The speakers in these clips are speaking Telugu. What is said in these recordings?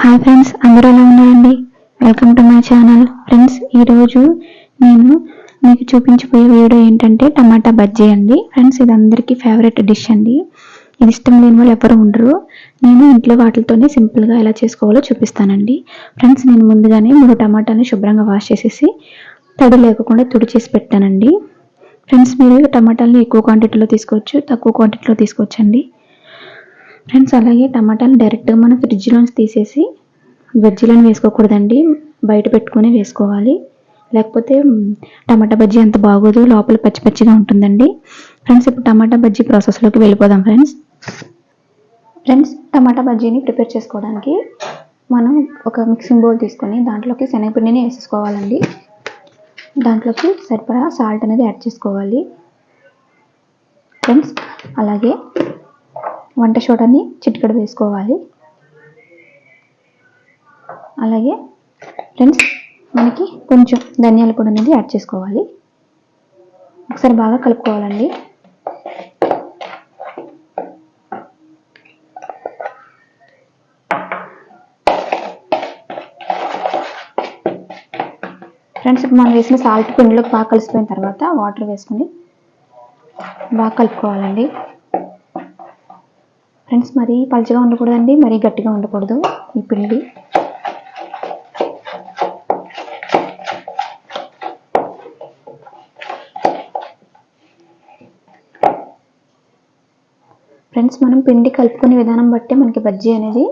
హాయ్ ఫ్రెండ్స్, అందరూ ఎలా ఉన్నారండి? Welcome to my channel. Friends, ఈరోజు నేను మీకు చూపించబోయే వీడియో ఏంటంటే టమాటా బజ్జీ అండి. ఫ్రెండ్స్, ఇది అందరికీ ఫేవరెట్ డిష్ అండి. ఇది ఇష్టం లేని వాళ్ళు ఎవరు ఉండరు. నేను ఇంట్లో వాటితోనే సింపుల్గా ఎలా చేసుకోవాలో చూపిస్తానండి. ఫ్రెండ్స్, నేను ముందుగానే 3 టమాటాని శుభ్రంగా వాష్ చేసేసి తడి లేకుండా తుడిచేసి పెట్టానండి. ఫ్రెండ్స్, మీరు టమాటాలని ఎక్కువ క్వాంటిటీలో తీసుకోవచ్చు, తక్కువ క్వాంటిటీలో తీసుకోవచ్చండి. ఫ్రెండ్స్, అలాగే టమాటాలు డైరెక్ట్గా మనం ఫ్రిడ్జ్లోంచి తీసేసి బజ్జీలను వేసుకోకూడదండి, బయట పెట్టుకుని వేసుకోవాలి. లేకపోతే టమాటా బజ్జీ అంత బాగోదు, లోపల పచ్చి పచ్చిగా ఉంటుందండి. ఫ్రెండ్స్, ఇప్పుడు టమాటా బజ్జీ ప్రాసెస్లోకి వెళ్ళిపోదాం. ఫ్రెండ్స్, టమాటా బజ్జీని ప్రిపేర్ చేసుకోవడానికి మనం ఒక మిక్సింగ్ బౌల్ తీసుకొని దాంట్లోకి శనగపిండిని వేసేసుకోవాలండి. దాంట్లోకి సరిపడా సాల్ట్ అనేది యాడ్ చేసుకోవాలి. ఫ్రెండ్స్, అలాగే వంట సోడాని చిటికెడు వేసుకోవాలి. అలాగే ఫ్రెండ్స్, మనకి కొంచెం ధనియాల పొడి అనేది యాడ్ చేసుకోవాలి. ఒకసారి బాగా కలుపుకోవాలండి. ఫ్రెండ్స్, ఇప్పుడు మనం వేసిన సాల్ట్ పిండిలోకి బాగా కలిసిపోయిన తర్వాత వాటర్ వేసుకొని బాగా కలుపుకోవాలండి. ఫ్రెండ్స్, మరీ పలుచగా ఉండకూడదండి, మరీ గట్టిగా ఉండకూడదు ఈ పిండి. ఫ్రెండ్స్, మనం పిండి కలుపుకునే విధానం బట్టి మనకి బజ్జీ అనేది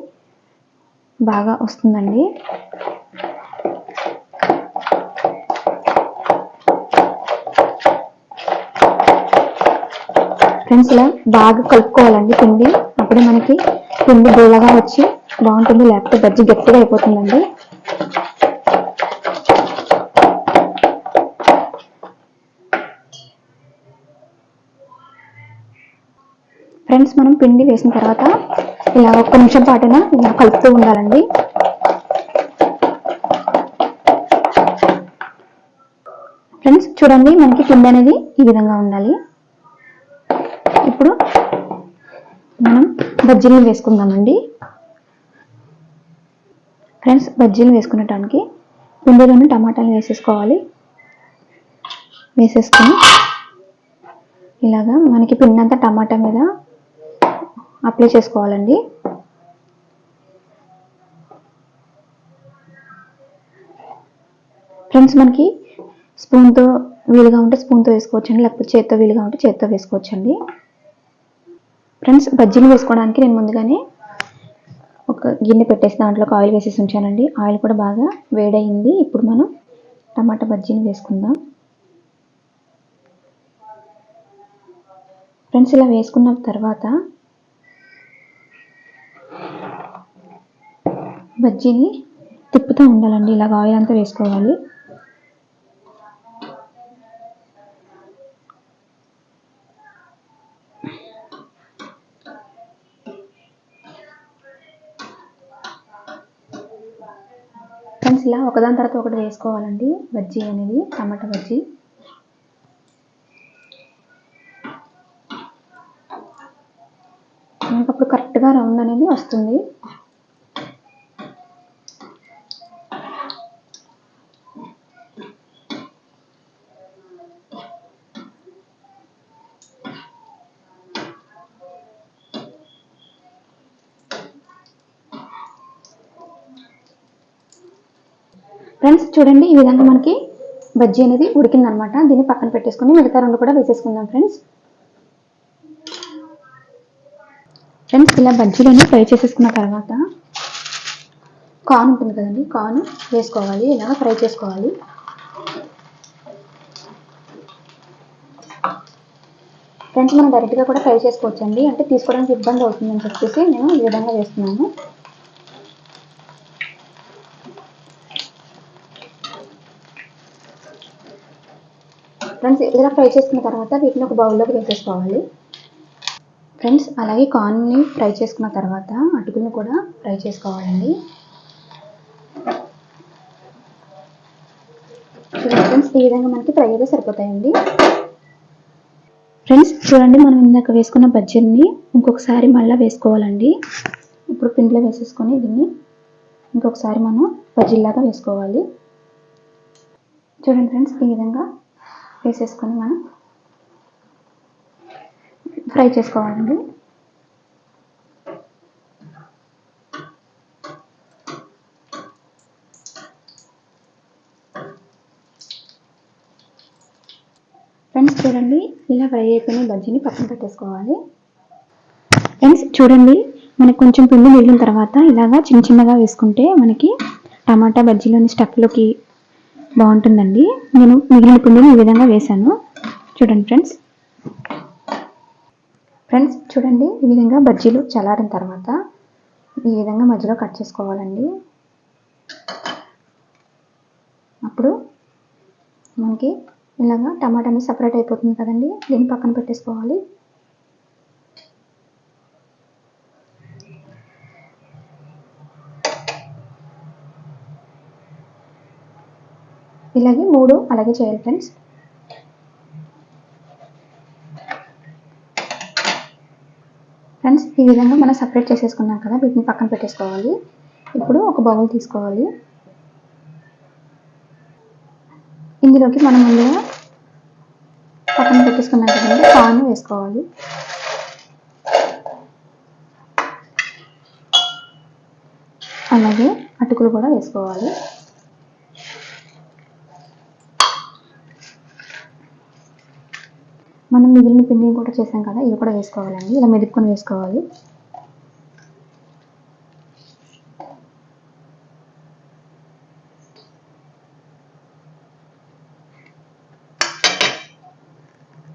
బాగా వస్తుందండి. ఫ్రెండ్స్, ఇలా బాగా కలుపుకోవాలండి పిండి. అప్పుడే మనకి పిండి గోళగా వచ్చి బాగుంటుంది, లేకపోతే బజ్జీ గట్టిగా అయిపోతుందండి. ఫ్రెండ్స్, మనం పిండి వేసిన తర్వాత ఇలా ఒక్క నిమిషం పాటున ఇలా కలుపుతూ ఉండాలండి. ఫ్రెండ్స్, చూడండి, మనకి పిండి అనేది ఈ విధంగా ఉండాలి. ఇప్పుడు మనం బజ్జీలు వేసుకుందామండి. ఫ్రెండ్స్, బజ్జీలు వేసుకునేటానికి పిండిలోని టమాటాలు వేసేసుకోవాలి. వేసేసుకొని ఇలాగా మనకి పిండి అంతా టమాటా మీద అప్లై చేసుకోవాలండి. ఫ్రెండ్స్, మనకి స్పూన్తో వీలుగా ఉంటే స్పూన్తో వేసుకోవచ్చండి, లేకపోతే చేత్తో వీలుగా ఉంటే చేత్తో వేసుకోవచ్చండి. ఫ్రెండ్స్, బజ్జీలు వేసుకోవడానికి నేను ముందుగానే ఒక గిన్నె పెట్టేసి దాంట్లోకి ఆయిల్ వేసేసి ఉంచానండి. ఆయిల్ కూడా బాగా వేడయింది. ఇప్పుడు మనం టమాటా బజ్జీని వేసుకుందాం. ఫ్రెండ్స్, ఇలా వేసుకున్న తర్వాత బజ్జీని తిప్పుతూ ఉండాలండి. ఇలాగ ఆయిల్ అంతా వేసుకోవాలి. ఫ్రెండ్స్, ఇలా ఒకదాని తర్వాత ఒకటి వేసుకోవాలండి బజ్జీ అనేది, టమాటా బజ్జీ. మనకు అప్పుడు కరెక్ట్గా రౌండ్ అనేది వస్తుంది. ఫ్రెండ్స్, చూడండి, ఈ విధంగా మనకి బజ్జీ అనేది ఉడికిందనమాట. దీన్ని పక్కన పెట్టేసుకుని మిగతా రెండు కూడా వేసేసుకుందాం. ఫ్రెండ్స్, ఇలా బజ్జీలను ఫ్రై చేసేసుకున్న తర్వాత కార్న్ ఉంటుంది కదండి, కార్న్ వేసుకోవాలి. ఇలా ఫ్రై చేసుకోవాలి. ఫ్రెండ్స్, మనం డైరెక్ట్గా కూడా ఫ్రై చేసుకోవచ్చండి, అంటే తీసుకోవడానికి ఇబ్బంది అవుతుందని చెప్పేసి నేను ఈ విధంగా వేస్తున్నాను. ఫ్రెండ్స్, ఇలా ఫ్రై చేసుకున్న తర్వాత వీటిని ఒక బౌల్లోకి వేసేసుకోవాలి. ఫ్రెండ్స్, అలాగే కార్న్ని ఫ్రై చేసుకున్న తర్వాత అటుకులను కూడా ఫ్రై చేసుకోవాలండి. ఫ్రెండ్స్, ఈ విధంగా మనకి ఫ్రై అయితే సరిపోతాయండి. ఫ్రెండ్స్, చూడండి, మనం ఇందాక వేసుకున్న బజ్జీని ఇంకొకసారి మళ్ళీ వేసుకోవాలండి. ఇప్పుడు పిండిలో వేసేసుకొని దీన్ని ఇంకొకసారి మనం బజ్జీలాగా వేసుకోవాలి. చూడండి ఫ్రెండ్స్, ఈ విధంగా వేసేసుకొని మనం ఫ్రై చేసుకోవాలండి. ఫ్రెండ్స్ చూడండి, ఇలా ఫ్రై అయిపోయిన బజ్జీని పక్కన పెట్టేసుకోవాలి. ఫ్రెండ్స్ చూడండి, మనకు కొంచెం పిండి మిగిలిన తర్వాత ఇలాగా చిన్నగా వేసుకుంటే మనకి టమాటా బజ్జీలోని స్టఫ్లోకి బాగుంటుందండి. నేను మిగిలిన పిండిని ఈ విధంగా వేసాను. చూడండి ఫ్రెండ్స్ చూడండి, ఈ విధంగా బజ్జీలు చల్లారిన తర్వాత ఈ విధంగా మధ్యలో కట్ చేసుకోవాలండి. అప్పుడు మనకి ఇలాగా టమాటాని సపరేట్ అయిపోతుంది కదండి. దీన్ని పక్కన పెట్టేసుకోవాలి. ఇలాగే 3 అలాగే చేయాలి ఫ్రెండ్స్. ఈ విధంగా మనం సపరేట్ చేసేసుకున్నాం కదా, వీటిని పక్కన పెట్టేసుకోవాలి. ఇప్పుడు ఒక బౌల్ తీసుకోవాలి. ఇందులోకి మనం ముందుగా పక్కన పెట్టేసుకున్నాం కదండి, కార్న్ వేసుకోవాలి. అలాగే అటుకులు కూడా వేసుకోవాలి. మనం మిగిలిన పిండిని కూడా చేసాం కదా, ఇవి కూడా వేసుకోవాలండి. ఇలా మెదుపుకొని వేసుకోవాలి.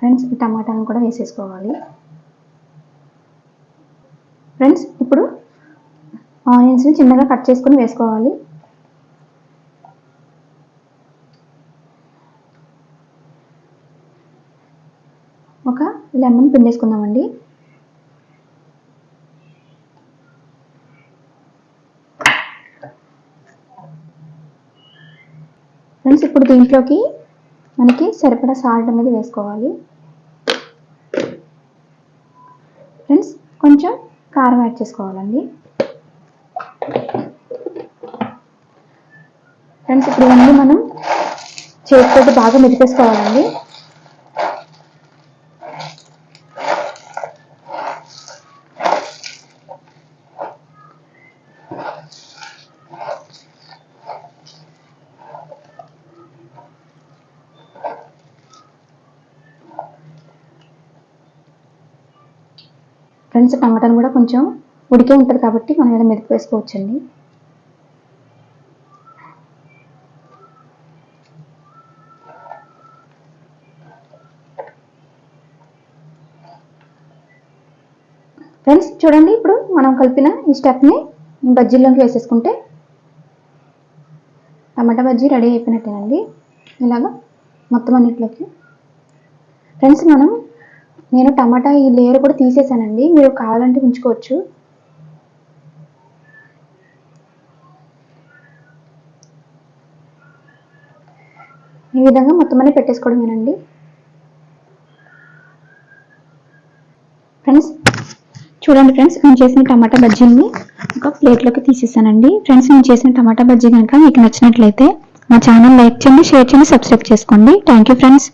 ఫ్రెండ్స్ ఈ టమాటాను కూడా వేసేసుకోవాలి. ఫ్రెండ్స్ ఇప్పుడు ఆనియన్స్ని చిన్నగా కట్ చేసుకొని వేసుకోవాలి. ఒక లెమన్ పిండేసుకుందామండి. ఫ్రెండ్స్ ఇప్పుడు దీంట్లోకి మనకి సరిపడా సాల్ట్ అనేది వేసుకోవాలి. ఫ్రెండ్స్ కొంచెం కారం యాడ్ చేసుకోవాలండి. ఫ్రెండ్స్ ఇప్పుడు ఇవన్నీ మనం చేతితో బాగా మెదిపేసుకోవాలండి. ఫ్రెండ్స్ టమాటాను కూడా కొంచెం ఉడికే ఉంటుంది కాబట్టి మనం ఇలా మెదిపి వేసుకోవచ్చండి. ఫ్రెండ్స్ చూడండి, ఇప్పుడు మనం కలిపిన ఈ స్టఫ్ని బజ్జీల్లోకి వేసేసుకుంటే టమాటా బజ్జీ రెడీ అయిపోయినట్టేనండి. ఇలాగా మొత్తం అన్నిటిలోకి. ఫ్రెండ్స్ నేను టమాటా ఈ లేయర్ కూడా తీసేసానండి, మీరు కావాలంటే ఉంచుకోవచ్చు. ఈ విధంగా మొత్తం అన్ని పెట్టేసుకోవడమేనండి. ఫ్రెండ్స్ చూడండి, ఫ్రెండ్స్ నేను చేసిన టమాటా బజ్జీని ఒక ప్లేట్లోకి తీసేసానండి. ఫ్రెండ్స్ నేను చేసిన టమాటా బజ్జీ కనుక మీకు నచ్చినట్లయితే మా ఛానల్ లైక్ చేయండి, షేర్ చేయండి, సబ్స్క్రైబ్ చేసుకోండి. Thank you friends.